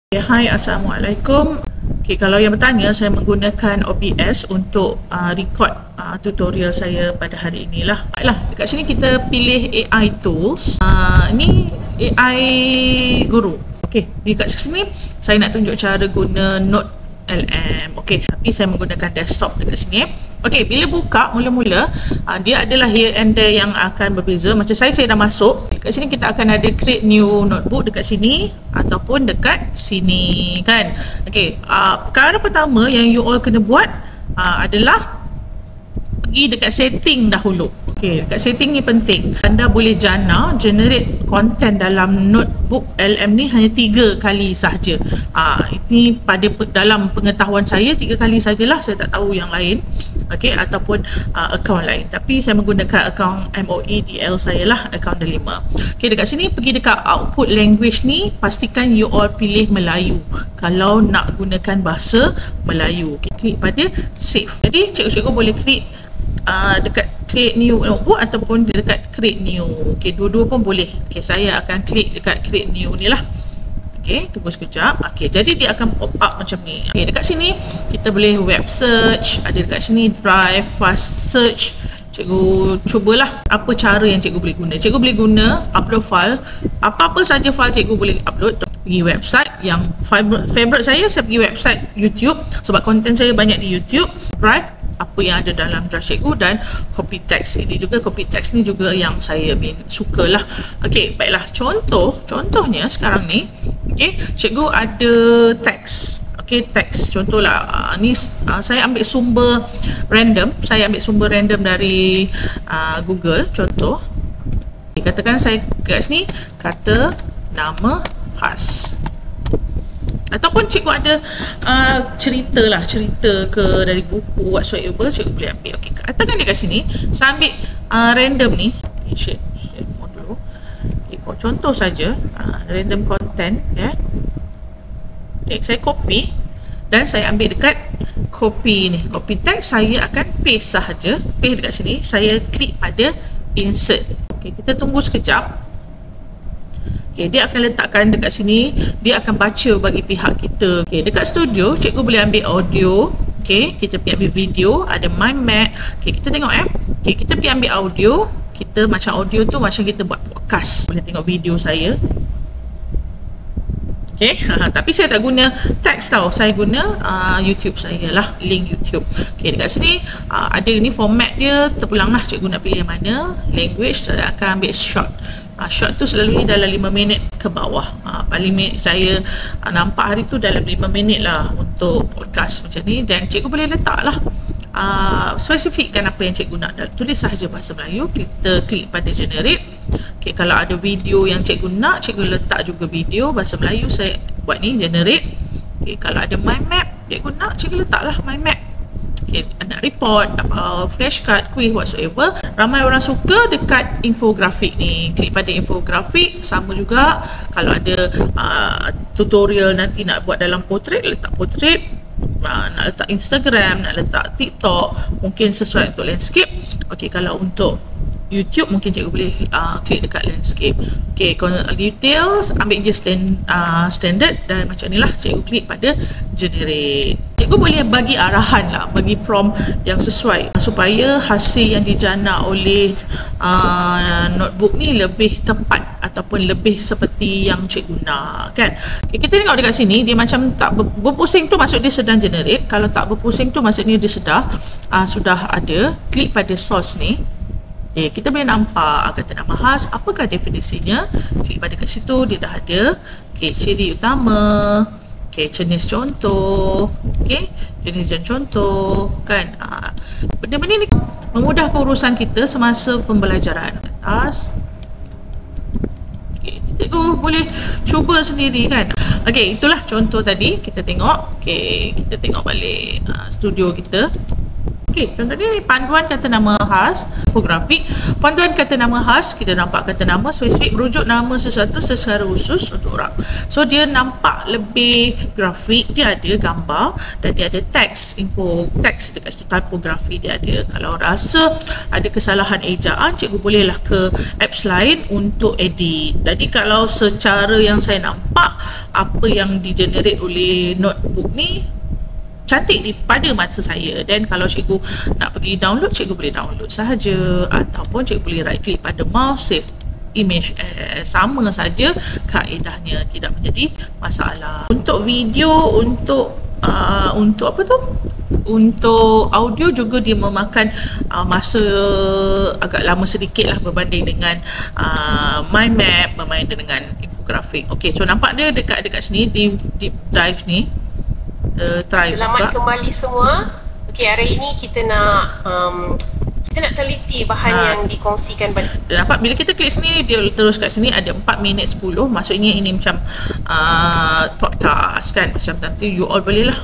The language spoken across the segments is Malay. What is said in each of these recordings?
Hai, Assalamualaikum. Kalau yang bertanya, saya menggunakan OBS untuk record tutorial saya pada hari inilah. Baiklah, dekat sini kita pilih AI Tools. Ini AI Guru. Dekat sini saya nak tunjuk cara guna Node LM. Tapi saya menggunakan desktop dekat sini. Bila buka mula-mula, dia adalah here and there yang akan berbeza. Macam saya dah masuk. Dekat sini kita akan ada create new notebook dekat sini ataupun dekat sini, kan. Perkara pertama yang you all kena buat adalah pergi dekat setting dahulu. Dekat setting ni penting. Anda boleh generate content dalam notebook LM ni hanya 3 kali sahaja. Ini dalam pengetahuan saya 3 kali sajalah. Saya tak tahu yang lain. Ataupun akaun lain. Tapi saya menggunakan akaun MOEDL saya lah, akaun delima. Dekat sini pergi dekat output language ni, pastikan you all pilih Melayu kalau nak gunakan bahasa Melayu. Klik pada save. Jadi cikgu-cikgu boleh klik dekat create new notebook ataupun dekat create new. Dua-dua pun boleh. Saya akan klik dekat create new ni lah. Tunggu sekejap. Jadi dia akan pop up macam ni. Dekat sini kita boleh web search, ada dekat sini drive, fast search. Cikgu cubalah apa cara yang cikgu boleh guna. Cikgu boleh guna upload file, apa-apa saja file cikgu boleh upload. Pergi website yang favorite saya pergi website YouTube sebab konten saya banyak di YouTube. Drive, apa yang ada dalam drive cikgu, dan copy text. Ini juga copy text ni juga yang saya suka lah. Baiklah, contohnya sekarang ni cikgu ada teks. Teks contohlah ni saya ambil sumber random. Dari Google. Contoh, katakan saya kat sini kata nama khas, ataupun cikgu ada cerita ke dari buku whatsoever, cikgu boleh ambil. Katakan dekat sini saya ambil random ni, share dulu. Contoh saja random content ya. Saya copy dan saya ambil dekat copy ni, copy text. Saya akan paste sahaja, paste dekat sini. Saya klik pada insert. Kita tunggu sekejap. Dia akan letakkan dekat sini, dia akan baca bagi pihak kita. Dekat studio cikgu boleh ambil audio. Kita pergi ambil video, ada mind map. Kita tengok kita pergi ambil audio. Kita macam audio tu macam kita buat podcast. Boleh tengok video saya. Tapi saya tak guna teks tau. Saya guna YouTube saya lah, link YouTube. Dekat sini ada ni format dia, terpulang lah cikgu nak pilih yang mana. Language, saya akan ambil short. Short tu selalunya dalam 5 minit ke bawah. Paling saya nampak hari tu dalam 5 minit lah untuk podcast macam ni. Dan cikgu boleh letak lah spesifikkan apa yang cikgu nak. Tulis sahaja bahasa Melayu. Kita klik pada generate. Kalau ada video yang cikgu nak, cikgu letak juga video bahasa Melayu. Saya buat ni generate. Kalau ada mind map cikgu nak, cikgu letaklah mind map. Nak report, nak flashcard, quiz whatsoever. Ramai orang suka dekat infografik ni. Klik pada infografik. Sama juga kalau ada tutorial nanti nak buat dalam portrait, letak portrait. Nak letak Instagram, nak letak TikTok, mungkin sesuai untuk landscape. Kalau untuk YouTube mungkin cikgu boleh klik dekat landscape. Details ambil je standard, dan macam ni lah cikgu klik pada generate. Cikgu boleh bagi arahan lah, bagi prompt yang sesuai supaya hasil yang dijana oleh notebook ni lebih tepat ataupun lebih seperti yang cikgu nak, kan. Kita tengok dekat sini, dia macam tak berpusing tu, maksud dia sedang generate. Kalau tak berpusing tu maksudnya dia sudah ada. Klik pada source ni. Kita boleh nampak kata nama khas, apakah definisinya. Klik pada kat situ, dia dah ada. Ciri utama, jenis contoh, jenis dan contoh, kan. Benda-benda ni memudahkan urusan kita semasa pembelajaran. Atas. Cikgu boleh cuba sendiri, kan. Itulah contoh tadi. Kita tengok. Kita tengok balik studio kita. Okey, contohnya panduan kata nama khas, infografik. Panduan kata nama khas, kita nampak kata nama spesifik merujuk nama sesuatu secara khusus untuk orang. So dia nampak lebih grafik, dia ada gambar dan dia ada teks, teks dekat situ, tipografi dia ada. Kalau rasa ada kesalahan ejaan, cikgu bolehlah ke apps lain untuk edit. Jadi kalau secara yang saya nampak, apa yang di-generate oleh notebook ni cantik pada mata saya. Dan kalau cikgu nak pergi download, cikgu boleh download sahaja, ataupun cikgu boleh right click pada mouse, save image, sama saja kaedahnya, tidak menjadi masalah. Untuk video, untuk apa tu, untuk audio juga dia memakan masa agak lama sedikit lah berbanding dengan mind map, berbanding dengan infografik. Okey, so nampak dia dekat sini di deep drive ni. Selamat kembali semua. Okey, hari ini kita nak teliti bahan yang dikongsikan. Nampak bila kita klik sini, dia terus kat sini ada 4 minit 10. Maksudnya ini macam podcast kan. Macam nanti you all boleh lah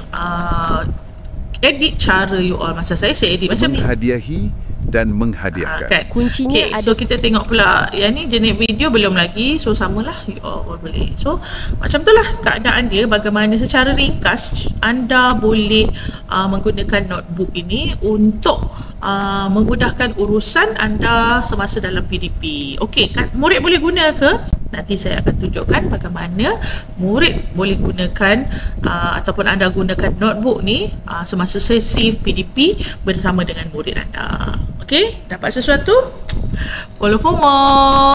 edit cara you all. Masa saya edit macam ni. Menghadiahi dan menghadiahkan. Kan? Kuncinya ada. So kita tengok pula yang ni jenis video belum lagi. So samalah you all boleh. So macam tu lah keadaan dia, bagaimana secara ringkas anda boleh menggunakan notebook ini untuk memudahkan urusan anda semasa dalam PDP. Okey, kan murid boleh guna ke? Nanti saya akan tunjukkan bagaimana murid boleh gunakan ataupun anda gunakan notebook ni semasa sesi PDP bersama dengan murid anda. Okey, dapat sesuatu? Follow for more.